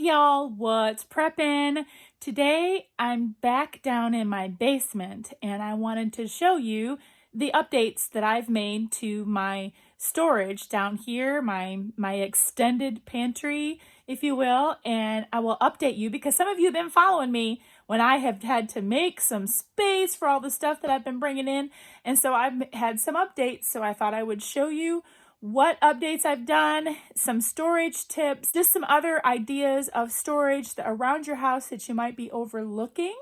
y'all, what's preppin'? Today I'm back down in my basement and I wanted to show you the updates that I've made to my storage down here, my extended pantry, if you will, and I will update you because some of you have been following me when I have had to make some space for all the stuff that I've been bringing in, and so I've had some updates, so I thought I would show you what updates I've done, some storage tips, just some other ideas of storage around your house that you might be overlooking.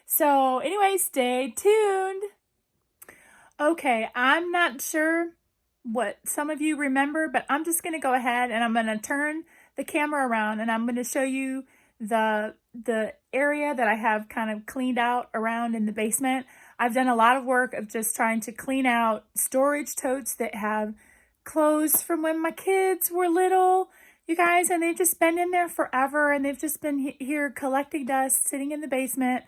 So anyway, stay tuned. Okay, I'm not sure what some of you remember, but I'm just going to go ahead and I'm going to turn the camera around and I'm going to show you the area that I have kind of cleaned out around in the basement. I've done a lot of work of just trying to clean out storage totes that have clothes from when my kids were little, you guys, and they've just been in there forever and they've just been here collecting dust, sitting in the basement.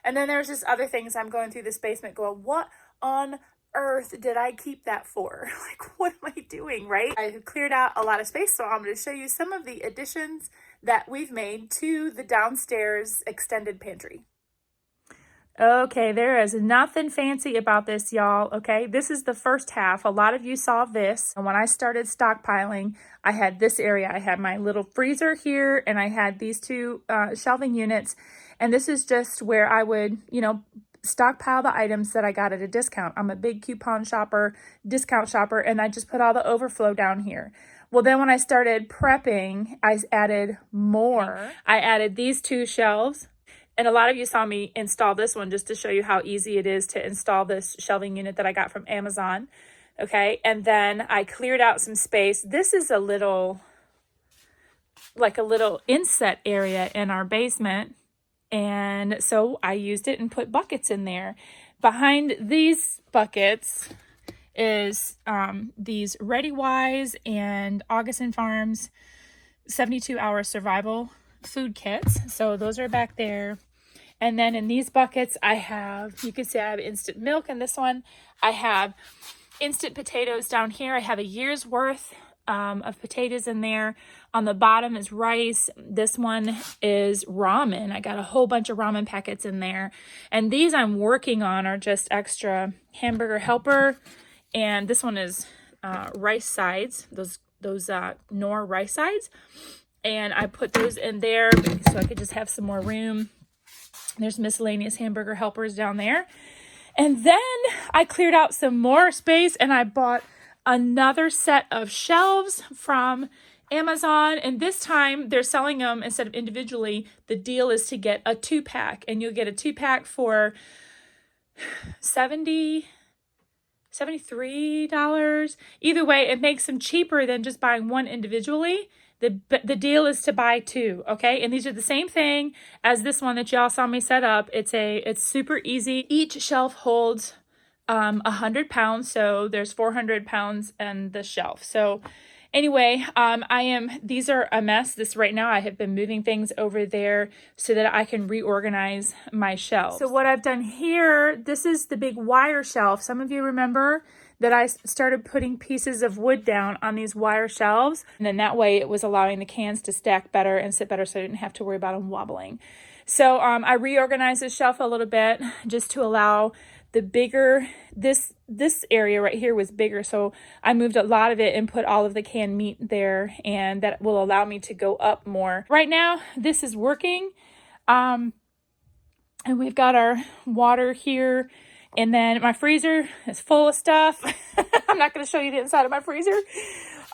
And then there's just other things I'm going through this basement going, what on earth did I keep that for? Like, what am I doing, right? I cleared out a lot of space, so I'm going to show you some of the additions that we've made to the downstairs extended pantry. Okay, there is nothing fancy about this, y'all, okay? This is the first half. A lot of you saw this. And when I started stockpiling, I had this area. I had my little freezer here, and I had these two shelving units. And this is just where I would, stockpile the items that I got at a discount. I'm a big coupon shopper, discount shopper, and I just put all the overflow down here. Well, then when I started prepping, I added more. I added these two shelves. And a lot of you saw me install this one just to show you how easy it is to install this shelving unit that I got from Amazon. Okay, and then I cleared out some space. This is a little inset area in our basement. And so I used it and put buckets in there. Behind these buckets is these ReadyWise and Augustin Farms 72-hour survival food kits. So those are back there. And then in these buckets, I have, you can see I have instant milk in this one. I have instant potatoes down here. I have a year's worth of potatoes in there. On the bottom is rice. This one is ramen. I got a whole bunch of ramen packets in there. And these I'm working on are just extra hamburger helper. And this one is rice sides, those Knorr rice sides. And I put those in there so I could just have some more room. There's miscellaneous hamburger helpers down there. And then I cleared out some more space and I bought another set of shelves from Amazon. And this time they're selling them instead of individually. The deal is to get a 2-pack, and you'll get a 2-pack for $73. Either way, it makes them cheaper than just buying one individually. The deal is to buy two, okay? And these are the same thing as this one that y'all saw me set up. It's super easy. Each shelf holds 100 pounds, so there's 400 pounds in the shelf. So anyway, these are a mess. Right now I have been moving things over there so that I can reorganize my shelves. So what I've done here, this is the big wire shelf. Some of you remember that I started putting pieces of wood down on these wire shelves. And then that way it was allowing the cans to stack better and sit better so I didn't have to worry about them wobbling. So I reorganized this shelf a little bit just to allow the bigger, this area right here was bigger. So I moved a lot of it and put all of the canned meat there, and that will allow me to go up more. Right now, this is working. And we've got our water here. And then my freezer is full of stuff. I'm not going to show you the inside of my freezer.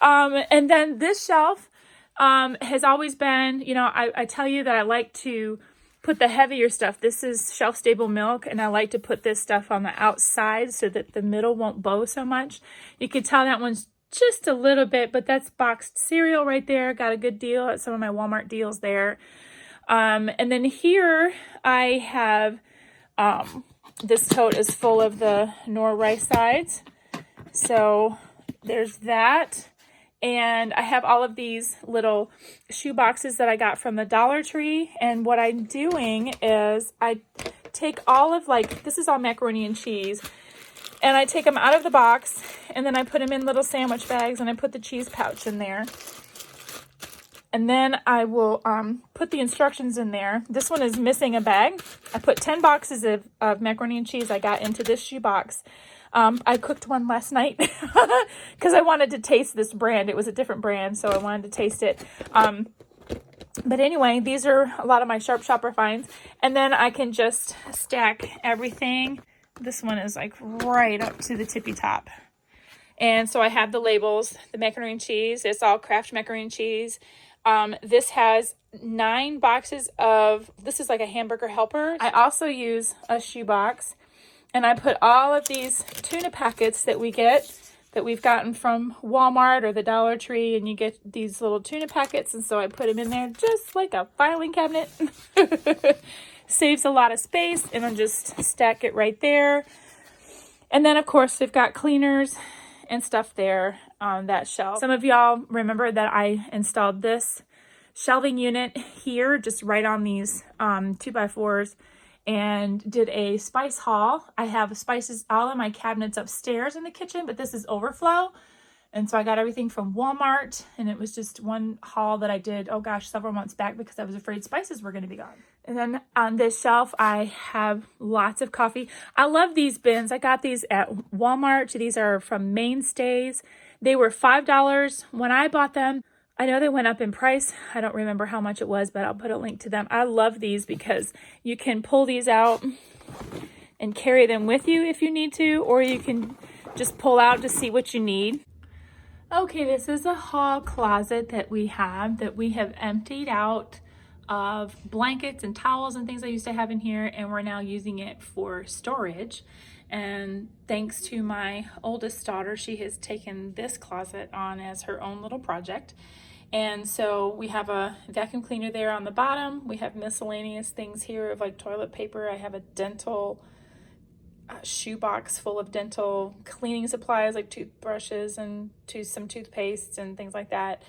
And then this shelf has always been, I tell you that I like to put the heavier stuff. This is shelf-stable milk, and I like to put this stuff on the outside so that the middle won't bow so much. You can tell that one's just a little bit, but that's boxed cereal right there. Got a good deal at some of my Walmart deals there. And then here I have... this tote is full of the Knorr rice sides. So there's that. And I have all of these little shoe boxes that I got from the Dollar Tree. And what I'm doing is I take all of this is all macaroni and cheese. And I take them out of the box and then I put them in little sandwich bags and I put the cheese pouch in there. And then I will put the instructions in there. This one is missing a bag. I put 10 boxes of macaroni and cheese I got into this shoebox. I cooked one last night because I wanted to taste this brand. It was a different brand, so I wanted to taste it. But anyway, these are a lot of my Sharp Shopper finds. And then I can just stack everything. This one is like right up to the tippy top. And so I have the labels, the macaroni and cheese. It's all Kraft macaroni and cheese. This has 9 boxes of, this is like a hamburger helper. I also use a shoebox. And I put all of these tuna packets that we get, that we've gotten from Walmart or the Dollar Tree, and you get these little tuna packets, and so I put them in there just like a filing cabinet. Saves a lot of space, and I'll just stack it right there. And then, of course, they've got cleaners and stuff there on that shelf. Some of y'all remember that I installed this shelving unit here, just right on these 2x4s. And did a spice haul. I have spices all in my cabinets upstairs in the kitchen, but this is overflow. And so I got everything from Walmart, and it was just one haul that I did, oh gosh, several months back because I was afraid spices were going to be gone. And then on this shelf, I have lots of coffee. I love these bins. I got these at Walmart. These are from Mainstays. They were $5 when I bought them. I know they went up in price. I don't remember how much it was, but I'll put a link to them. I love these because you can pull these out and carry them with you if you need to, or you can just pull out to see what you need. Okay, this is a hall closet that we have emptied out of blankets and towels and things I used to have in here, and we're now using it for storage. And thanks to my oldest daughter, she has taken this closet on as her own little project. And so we have a vacuum cleaner there on the bottom. We have miscellaneous things here of like toilet paper. I have a dental shoebox full of dental cleaning supplies like toothbrushes and some toothpastes and things like that,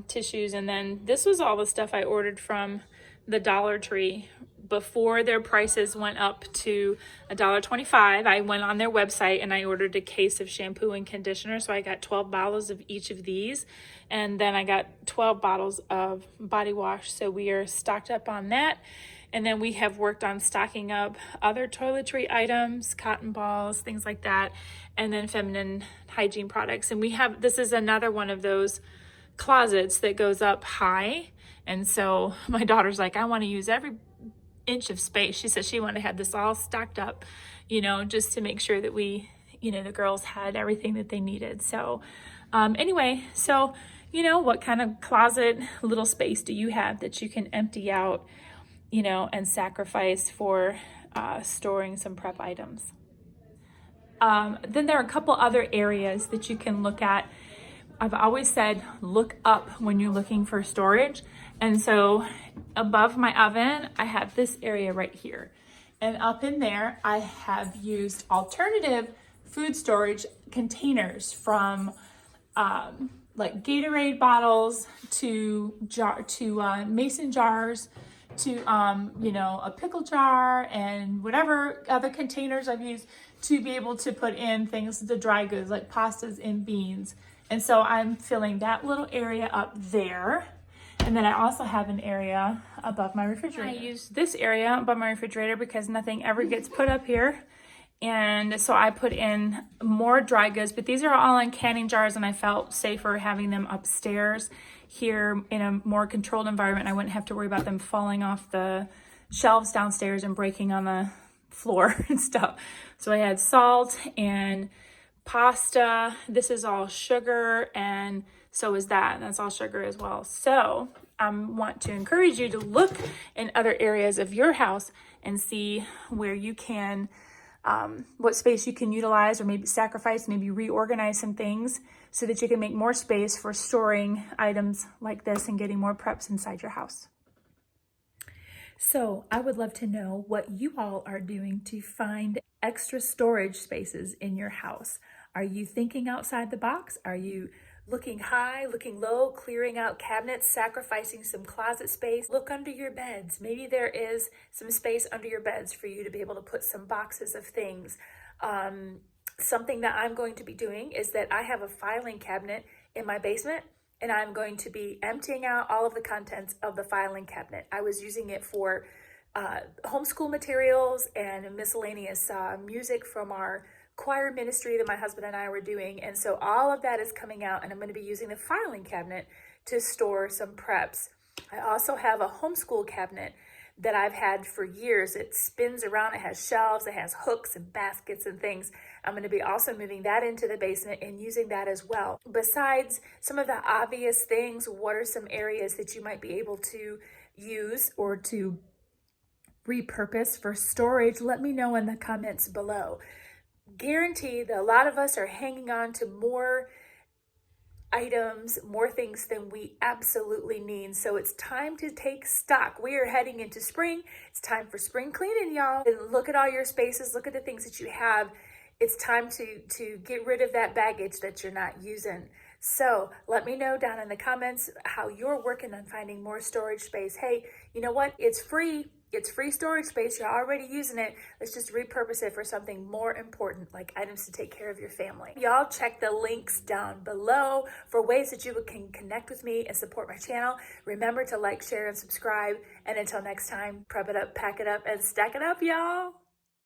tissues. And then this was all the stuff I ordered from the Dollar Tree before their prices went up to $1.25. I went on their website and I ordered a case of shampoo and conditioner. So I got 12 bottles of each of these. And then I got 12 bottles of body wash. So we are stocked up on that. And then we have worked on stocking up other toiletry items, cotton balls, things like that. And then feminine hygiene products. And this is another one of those closets that goes up high. And so my daughter's like, I want to use every inch of space. She said she wanted to have this all stocked up, just to make sure that we, the girls had everything that they needed. So anyway, so, what kind of closet little space do you have that you can empty out, and sacrifice for storing some prep items? Then there are a couple other areas that you can look at. I've always said, look up when you're looking for storage. And so above my oven, I have this area right here. And up in there, I have used alternative food storage containers from like Gatorade bottles to mason jars to, a pickle jar and whatever other containers I've used to be able to put in things, the dry goods like pastas and beans. And so I'm filling that little area up there. And then I also have an area above my refrigerator. I use this area above my refrigerator because nothing ever gets put up here. And so I put in more dry goods, but these are all in canning jars, and I felt safer having them upstairs here in a more controlled environment. I wouldn't have to worry about them falling off the shelves downstairs and breaking on the floor and stuff. So I had salt and pasta. This is all sugar, and so is that. That's all sugar as well. So I want to encourage you to look in other areas of your house and see where you can, what space you can utilize or maybe sacrifice, maybe reorganize some things so that you can make more space for storing items like this and getting more preps inside your house. So I would love to know what you all are doing to find extra storage spaces in your house. Are you thinking outside the box? Are you looking high, looking low, clearing out cabinets, sacrificing some closet space? Look under your beds. Maybe there is some space under your beds for you to be able to put some boxes of things. Something that I'm going to be doing is that I have a filing cabinet in my basement, and I'm going to be emptying out all of the contents of the filing cabinet. I was using it for homeschool materials and miscellaneous music from our choir ministry that my husband and I were doing. And so all of that is coming out, and I'm going to be using the filing cabinet to store some preps. I also have a homeschool cabinet that I've had for years. It spins around, it has shelves, it has hooks and baskets and things. I'm going to be also moving that into the basement and using that as well. Besides some of the obvious things, what are some areas that you might be able to use or to repurpose for storage? Let me know in the comments below. Guarantee that a lot of us are hanging on to more items, more things than we absolutely need. So it's time to take stock. We are heading into spring. It's time for spring cleaning, y'all. And look at all your spaces. Look at the things that you have. It's time to get rid of that baggage that you're not using. So let me know down in the comments how you're working on finding more storage space. Hey, you know what? It's free. It's free storage space. You're already using it. Let's just repurpose it for something more important, like items to take care of your family. Y'all check the links down below for ways that you can connect with me and support my channel. Remember to like, share, and subscribe. And until next time, prep it up, pack it up, and stack it up, y'all.